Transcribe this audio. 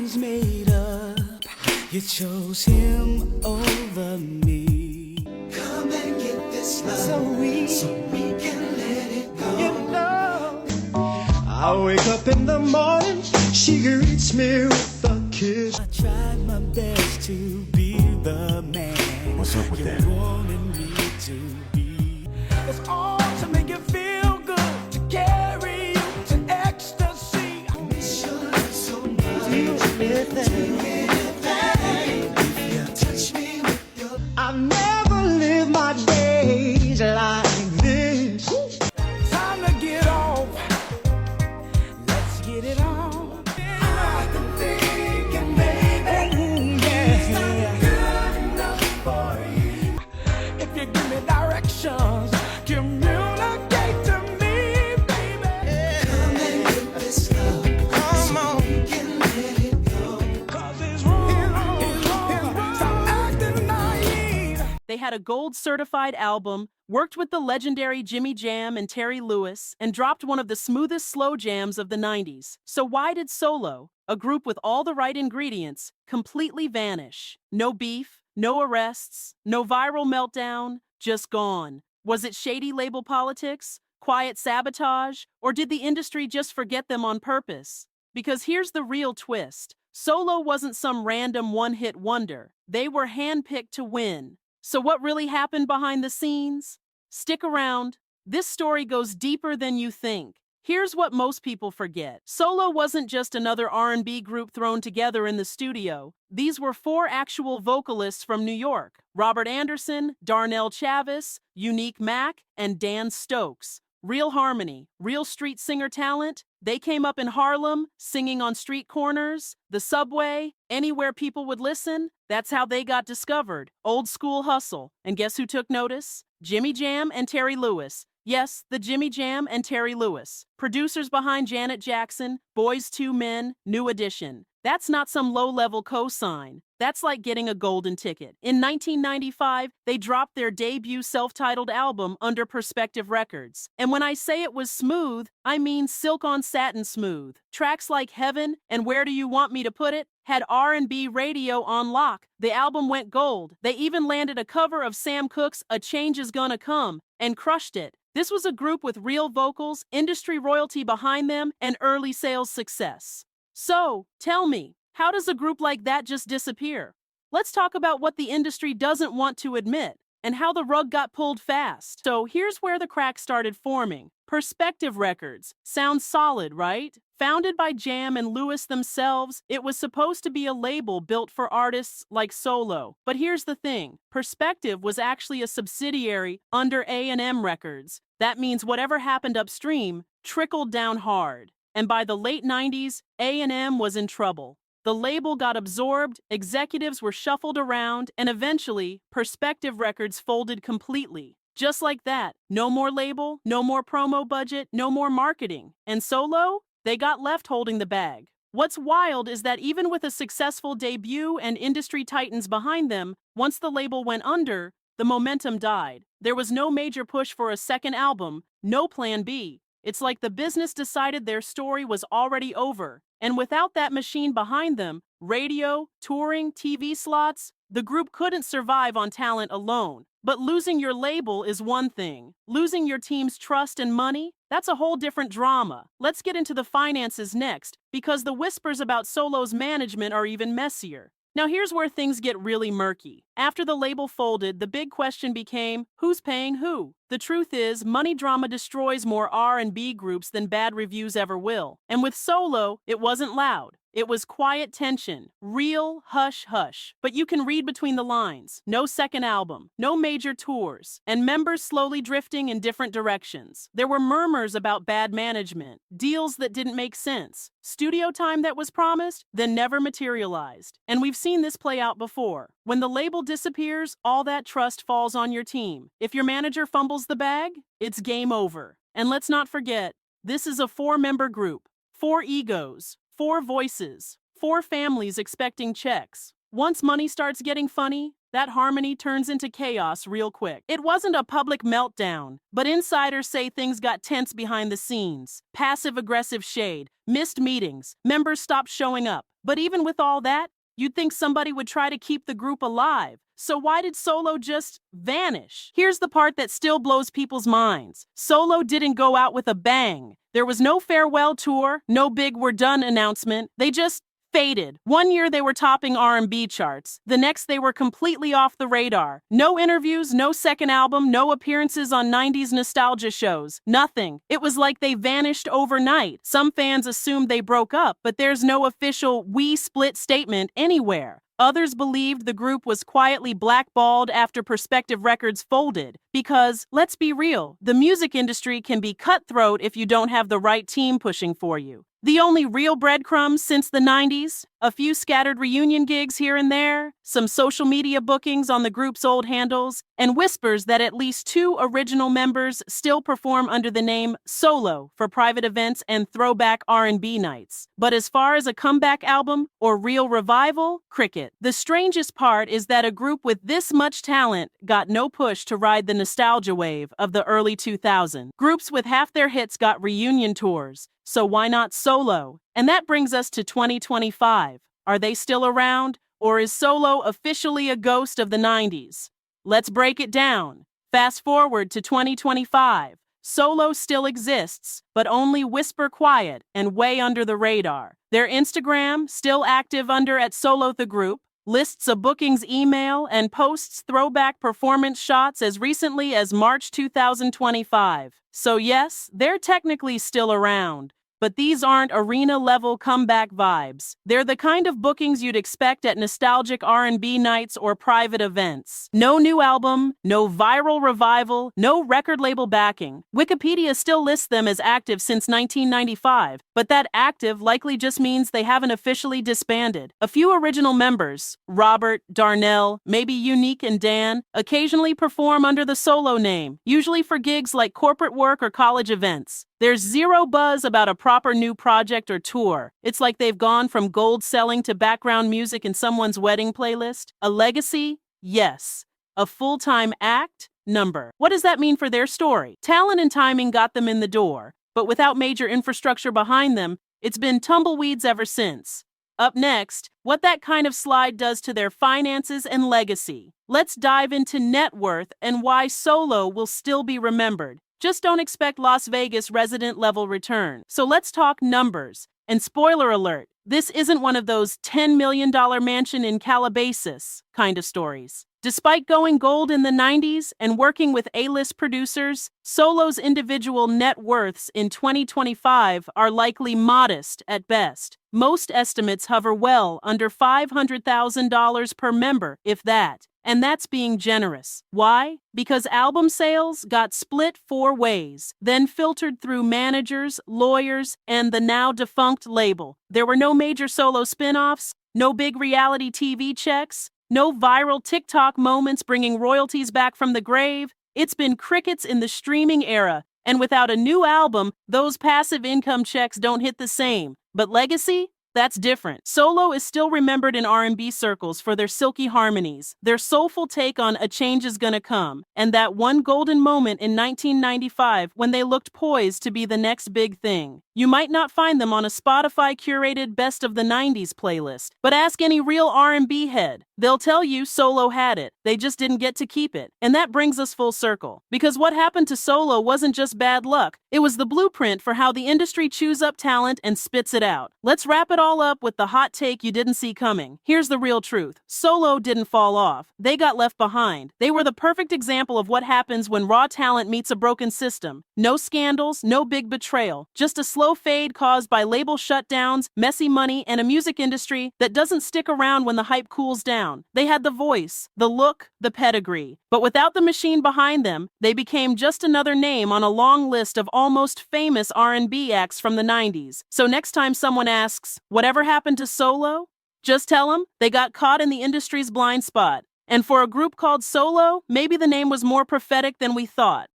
minds made up. You chose him over me. Come and get this love so we can let it go. You know, I wake up in the morning, she greets me with a kiss. I tried my best to be the man. What's up with that? You wanted me to be. It's all to make you feel good, to carry you to ecstasy. I miss your love so much. I've never lived my days like this. Time to get off. Let's get it on. I've been thinking, baby, it's not good enough for you. If you give me directions, communicate to me, baby. Come and get this love. Come on. So we can let it go. 'Cause it's wrong. It's wrong. Stop acting naive. They had a gold-certified album, worked with the legendary Jimmy Jam and Terry Lewis, and dropped one of the smoothest slow jams of the 90s. So why did Solo, a group with all the right ingredients, completely vanish? No beef, no arrests, no viral meltdown, just gone. Was it shady label politics, quiet sabotage, or did the industry just forget them on purpose? Because here's the real twist. Solo wasn't some random one-hit wonder. They were handpicked to win. So what really happened behind the scenes? Stick around. This story goes deeper than you think. Here's what most people forget. Solo wasn't just another R&B group thrown together in the studio. These were 4 actual vocalists from New York: Robert Anderson, Darnell Chavis, Unique Mac, and Dan Stokes. Real harmony, real street singer talent. They came up in Harlem, singing on street corners, the subway, anywhere people would listen. That's how they got discovered. Old school hustle. And guess who took notice? Jimmy Jam and Terry Lewis. Yes, the Jimmy Jam and Terry Lewis. Producers behind Janet Jackson, Boys II Men, New Edition. That's not some low-level cosign. That's like getting a golden ticket. In 1995, they dropped their debut self-titled album under Perspective Records. And when I say it was smooth, I mean silk on satin smooth. Tracks like Heaven and Where Do You Want Me to Put It had R&B radio on lock. The album went gold. They even landed a cover of Sam Cooke's A Change Is Gonna Come and crushed it. This was a group with real vocals, industry royalty behind them, and early sales success. So, tell me, how does a group like that just disappear? Let's talk about what the industry doesn't want to admit and how the rug got pulled fast. So here's where the cracks started forming. Perspective Records. Sounds solid, right? Founded by Jam and Lewis themselves, it was supposed to be a label built for artists like Solo. But here's the thing. Perspective was actually a subsidiary under A&M Records. That means whatever happened upstream trickled down hard. And by the late 90s, A&M was in trouble. The label got absorbed, executives were shuffled around, and eventually, Perspective Records folded completely. Just like that. No more label, no more promo budget, no more marketing. And Solo? They got left holding the bag. What's wild is that even with a successful debut and industry titans behind them, once the label went under, the momentum died. There was no major push for a second album, no plan B. It's like the business decided their story was already over. And without that machine behind them, radio, touring, TV slots, the group couldn't survive on talent alone. But losing your label is one thing. Losing your team's trust and money, that's a whole different drama. Let's get into the finances next, because the whispers about Solo's management are even messier. Now here's where things get really murky. After the label folded, the big question became, who's paying who? The truth is, money drama destroys more R&B groups than bad reviews ever will. And with Solo, it wasn't loud. It was quiet tension, real hush-hush. But you can read between the lines. No second album, no major tours, and members slowly drifting in different directions. There were murmurs about bad management, deals that didn't make sense, studio time that was promised, then never materialized. And we've seen this play out before. When the label disappears, all that trust falls on your team. If your manager fumbles the bag, it's game over. And let's not forget, this is a 4-member group, 4 egos, 4 voices, 4 families expecting checks. Once money starts getting funny, that harmony turns into chaos real quick. It wasn't a public meltdown, but insiders say things got tense behind the scenes. Passive-aggressive shade, missed meetings, members stopped showing up. But even with all that, you'd think somebody would try to keep the group alive. So why did Solo just vanish? Here's the part that still blows people's minds. Solo didn't go out with a bang. There was no farewell tour, no big "we're done" announcement. They just faded. One year they were topping R&B charts. The next they were completely off the radar. No interviews, no second album, no appearances on 90s nostalgia shows. Nothing. It was like they vanished overnight. Some fans assumed they broke up, but there's no official "we split" statement anywhere. Others believed the group was quietly blackballed after Perspective Records folded. Because, let's be real, the music industry can be cutthroat if you don't have the right team pushing for you. The only real breadcrumbs since the 90s, a few scattered reunion gigs here and there, some social media bookings on the group's old handles, and whispers that at least 2 original members still perform under the name Solo for private events and throwback R&B nights. But as far as a comeback album or real revival, cricket. The strangest part is that a group with this much talent got no push to ride the nostalgia wave of the early 2000s. Groups with half their hits got reunion tours. So why not Solo? And that brings us to 2025. Are they still around? Or is Solo officially a ghost of the 90s? Let's break it down. Fast forward to 2025. Solo still exists, but only whisper quiet and way under the radar. Their Instagram, still active under @Solo the Group, lists a bookings email and posts throwback performance shots as recently as March 2025. So yes, they're technically still around. But these aren't arena-level comeback vibes. They're the kind of bookings you'd expect at nostalgic R&B nights or private events. No new album, no viral revival, no record label backing. Wikipedia still lists them as active since 1995, but that active likely just means they haven't officially disbanded. A few original members, Robert, Darnell, maybe Unique and Dan, occasionally perform under the Solo name, usually for gigs like corporate work or college events. There's zero buzz about a proper new project or tour. It's like they've gone from gold selling to background music in someone's wedding playlist. A legacy? Yes. A full-time act? Number. What does that mean for their story? Talent and timing got them in the door, but without major infrastructure behind them, it's been tumbleweeds ever since. Up next, what that kind of slide does to their finances and legacy. Let's dive into net worth and why Solo will still be remembered. Just don't expect Las Vegas resident-level return. So let's talk numbers. And spoiler alert, this isn't one of those $10 million mansion in Calabasas kind of stories. Despite going gold in the 90s and working with A-list producers, Solo's individual net worths in 2025 are likely modest at best. Most estimates hover well under $500,000 per member, if that. And that's being generous. Why? Because album sales got split 4 ways, then filtered through managers, lawyers, and the now defunct label. There were no major Solo spin-offs, no big reality TV checks, no viral TikTok moments bringing royalties back from the grave. It's been crickets in the streaming era, and without a new album, those passive income checks don't hit the same. But legacy? That's different. Solo is still remembered in R&B circles for their silky harmonies, their soulful take on "A Change Is Gonna Come," and that one golden moment in 1995 when they looked poised to be the next big thing. You might not find them on a Spotify-curated Best of the 90s playlist, but ask any real R&B head. They'll tell you Solo had it. They just didn't get to keep it. And that brings us full circle. Because what happened to Solo wasn't just bad luck. It was the blueprint for how the industry chews up talent and spits it out. Let's wrap it all up with the hot take you didn't see coming. Here's the real truth. Solo didn't fall off. They got left behind. They were the perfect example of what happens when raw talent meets a broken system. No scandals, no big betrayal. Just a slow fade caused by label shutdowns, messy money, and a music industry that doesn't stick around when the hype cools down. They had the voice, the look, the pedigree. But without the machine behind them, they became just another name on a long list of almost famous R&B acts from the 90s. So next time someone asks, whatever happened to Solo? Just tell them they got caught in the industry's blind spot. And for a group called Solo, maybe the name was more prophetic than we thought.